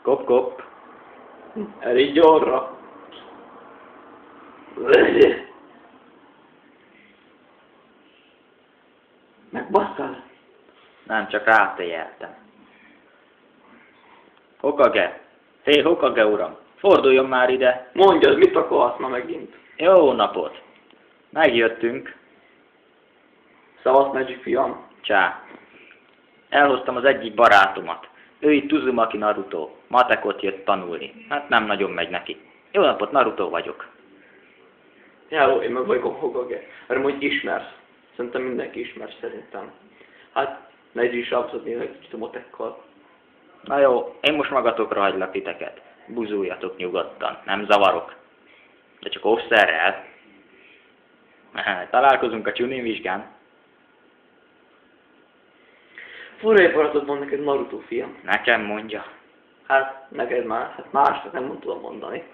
Kop, kop. Elég gyorra. Megbasszál? Nem, csak rátéjeltem. Hokage! Hé, Hokage uram! Forduljon már ide! Mondjad, mit akarsz ma megint? Jó napot! Megjöttünk. Szavasz, Magic fiam. Csá. Elhoztam az egyik barátomat. Ő itt Uzumaki Naruto. Matekot jött tanulni. Hát nem nagyon megy neki. Jó napot, Naruto vagyok. Hello, én meg vagyok a Hokage. Mert hogy ismersz. Szerintem mindenki ismer szerintem. Hát, ne is abszolút egy kicsit a motekkal. Na jó, én most magatokra hagylak titeket. Buzuljatok nyugodtan, nem zavarok. De csak óvszerrel. Találkozunk a Chunin vizsgán. Fura baratod van neked, Naruto fiam. Nekem mondja. Hát, neked már, hát másnak nem tudom mondani.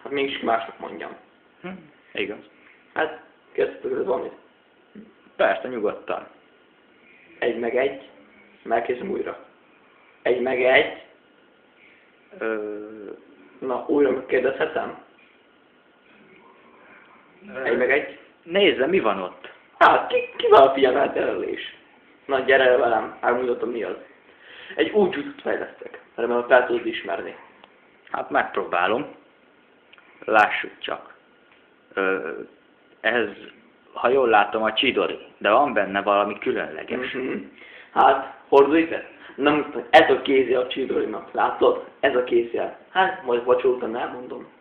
Hát mégis másnak mondjam. Igaz. Hát, kezdtek valamit. Persze, nyugodtan. 1-1. Megkérdezem újra. 1-1. Na, újra megkérdezhetem? 1-1. Nézze, mi van ott? Hát, ki van a fiamát elelés? Na, gyere velem, elmutatom mi az. Egy új jutut fejlesztek, remélem fel tudod ismerni. Hát megpróbálom. Lássuk csak. Ez, ha jól látom, a Chidori, de van benne valami különleges. Hát, hordulj. Na, ez a kézje a Chidorinak, látod? Ez a kézje. Hát, majd vacsoltan elmondom.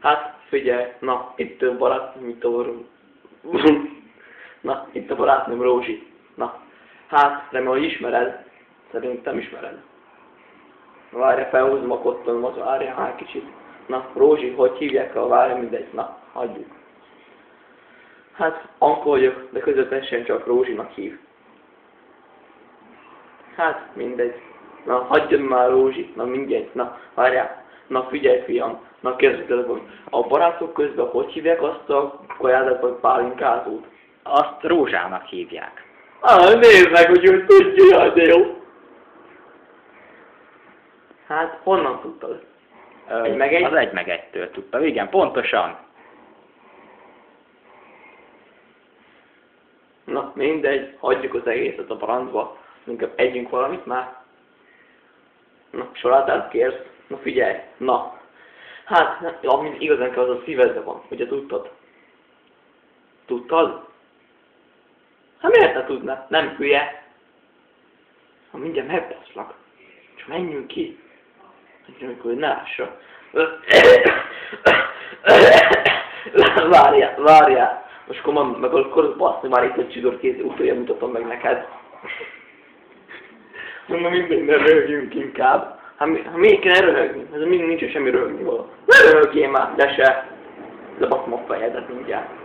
Hát, figyelj, na, itt a Na, itt a barátnőm Rózsi. Na, hát, remélem, hogy ismered. Szerintem ismered. Várja, felhúzom a kottonomat, várja, hát kicsit. Na, Rózsi, hogy hívják el, várja, mindegy. Na, hagyjuk. Hát, Anka vagyok, de közvetesen csak Rózsinak hív. Hát, mindegy. Na, hagyjon már Rózsi. Na, mindjárt. Na, várjál. Na, figyelj, fiam. Na, kezdődök. A barátok közben hogy hívják azt a kajádat, vagy pálinkázót? Azt Rózsának hívják. Nézd meg, hogy ő tudja, de jó. Hát, honnan tudtad? 1-1? Az 1-1-től tudtam, igen, pontosan. Na, mindegy, hagyjuk az egészet a francba. Inkább együnk valamit már. Na, sorátát kérsz? Na, figyelj, na. Hát, ami igazán kell, az a szívedben van, ugye tudtad? Tudtad? Hát miért ne tudná? Nem hülye. Ha mindjárt megbaszlak. Csak menjünk ki. Amikor ne lássa. Várjál. Most akkor meg akarod baszni már itt a Chidori kézi, utoljára mutatom meg neked. Mondom, minden röhögjünk inkább. Hát miért kéne röhögni? Ez még nincs semmi röhögni való. Ne röhögjél már, de se. Lebaszom a fejedet mindjárt.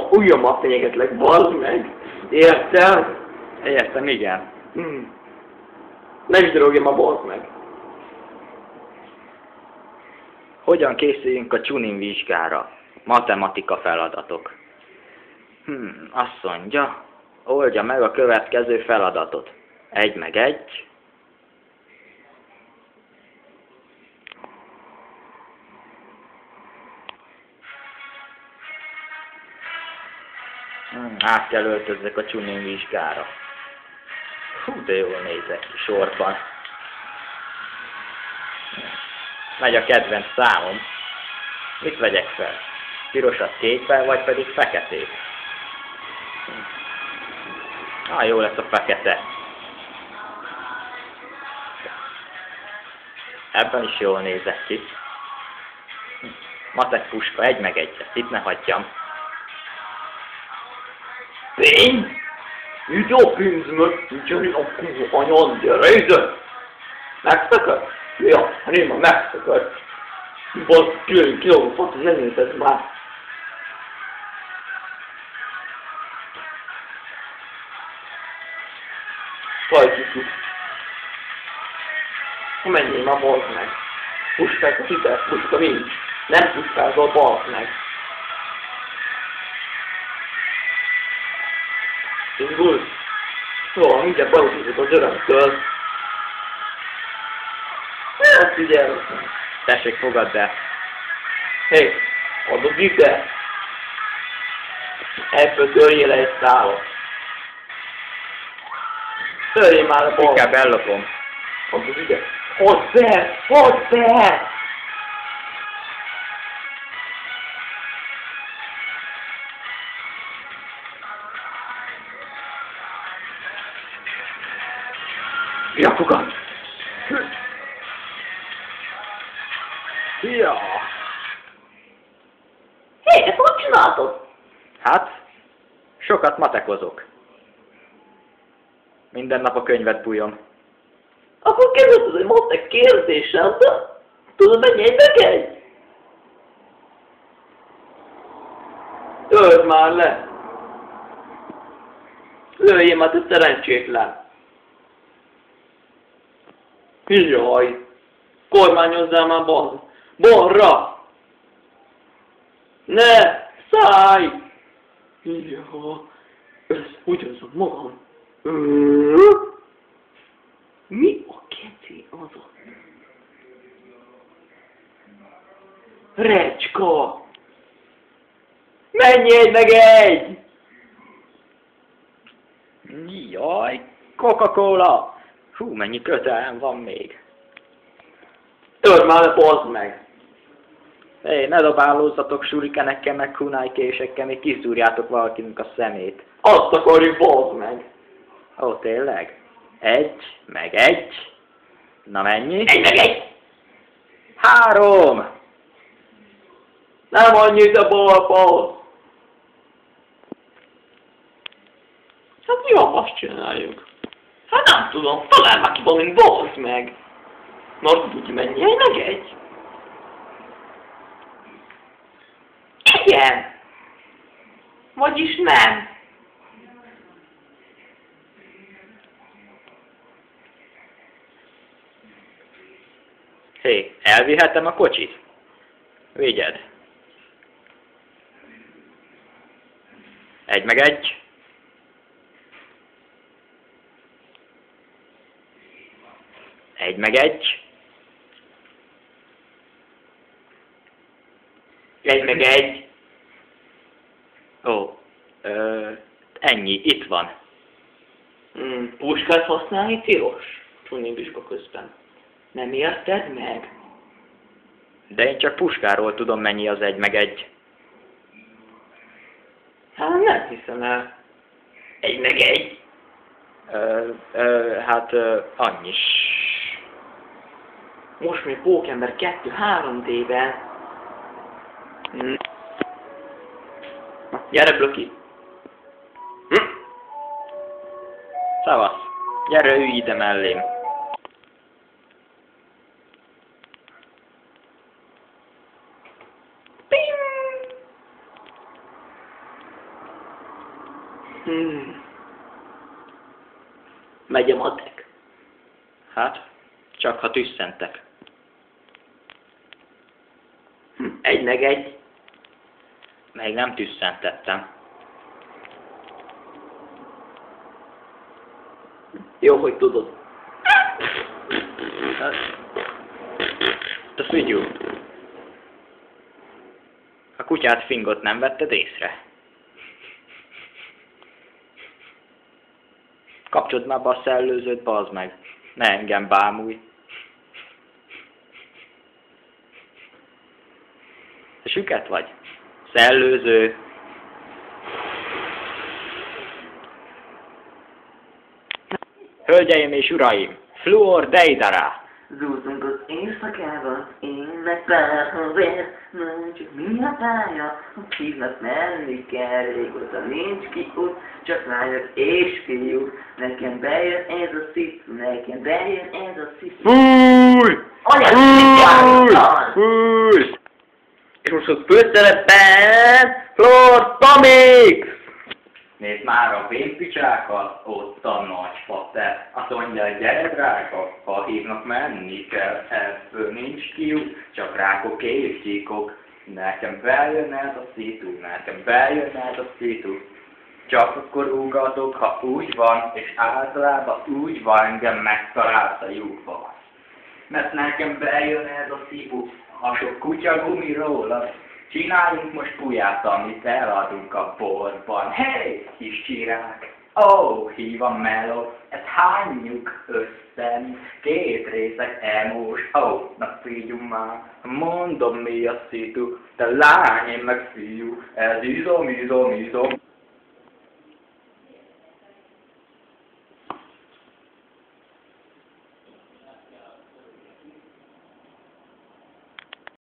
Ujjam a fenyegetlek, bazd meg! Érted? Értem, igen. Ne is drogjam a bazd meg! Hogyan készüljünk a Chunin vizsgára? Matematika feladatok. Azt mondja, oldja meg a következő feladatot. 1-1. Át kell öltözzek a Chunin vizsgára. Hú, de jól nézek ki sorban. Megy a kedvenc számom. Mit vegyek fel? Pirosat kékbe, vagy pedig feketét? Jó lesz a fekete. Ebben is jól nézek ki. Matek puska, 1-1. Itt ne hagyjam. Pénz? Itt a pénzmet, nincsen a kurva anyad, gyere ide! Megszakad? Ja, hát én már megszakad. Basz, kilógó fasz, nem nézed már. Fajtjuk. Menjél már, bazd meg. Puskák a hitel, puska nincs. Nem puskázol, bazd meg. Indulj! Jó, mindjárt beutazok az örömtől. ezt ugye. Tessék, fogadd el. Hé, adod ide. Ebből törjél le egy szálat. Törjél már a bal. Inkább ellopom. Adod ide. Hozd be! Hozd be! Ja, fogad! Ja! Hé, ezt hogy csináltad? Hát, sokat matekozok. Minden nap a könyvet bújom. Akkor kérdezted, hogy matek kérdéssel, de tudod, mennyi egy? Öld már le! Lőjél már, te szerencsétlen! Jaj! Kormányozzál már balra! Ne! Szállj! Ja, ezt ugyanazon magam. Mi a keci az ott? Recska! Menjél meg egy! Jaj, Coca-Cola! Hú, mennyi kötelem van még. Törd már le, bazd meg! Hé, ne dobálózzatok surikenekkel, meg kunálkésekkel, még kiszúrjátok valakinek a szemét. Azt akarjuk, bazd meg! Ó, tényleg? Egy, meg egy. Na mennyi? Egy meg egy! 3! Nem annyit a balpal! Hát mi van, azt csináljuk? Hát nem tudom, talán már ki valamint, bazd meg! Na, tudj mennyi, egy meg egy! Igen! Vagyis nem! Hé, elvihetem a kocsit? Vigyed. Egy meg egy. Egy meg egy. Egy meg egy. Ó, ennyi, itt van. Puskát használni tilos? Csúnyinbiska közben. Nem érted meg? De én csak puskáról tudom, mennyi az egy meg egy. Hát nem hiszem el. Egy meg egy. Hát annyi. Most még Pókember 2 3D-ben. Gyere, Blöki! Szavasz. Gyere, ülj ide mellém. Megy a matek. Hát, csak ha tüsszentek. Egy meg egy. Még nem tüsszentettem. Jó, hogy tudod. Te figyelj. A kutyát Fingot nem vetted észre? Kapcsold már be a szellőzőt, bazd meg. Ne engem bámulj. Te süket vagy? Szellőző. Hölgyeim és uraim, Fluor Deidara. Zúzunk az éjszakában, én meg pár haver, nem csak mi a pálya, hívnak menni kell, régóta nincs kiút, csak lányok és fiúk, nekem bejön ez a szitu, nekem bejön ez a szitu. Fúj! Anyád, Fúj! és most ott főszerepben Fluor Tomix! Nézd már a vénpicsákat, ott a nagypater. Azt mondja, gyere drága, ha hívnak menni kell, ebből nincs kiút, csak rákok és csíkok. Nekem bejön ez a szitu, nekem bejön ez a szitu. Csak akkor rúgatok, ha úgy van, és általában úgy van, engem megtalálsz a lyukba. mert nekem bejön ez a szívú, a sok kutyagumi róla. Csináljunk most puját, amit eladunk a boltban. Hey, kis csirák! Ó, hív a meló, ezt hányjuk össze, két részeg emós. Ó, na figyelj már, mondom mi a szitu, te lány, én meg fiú, ez izom.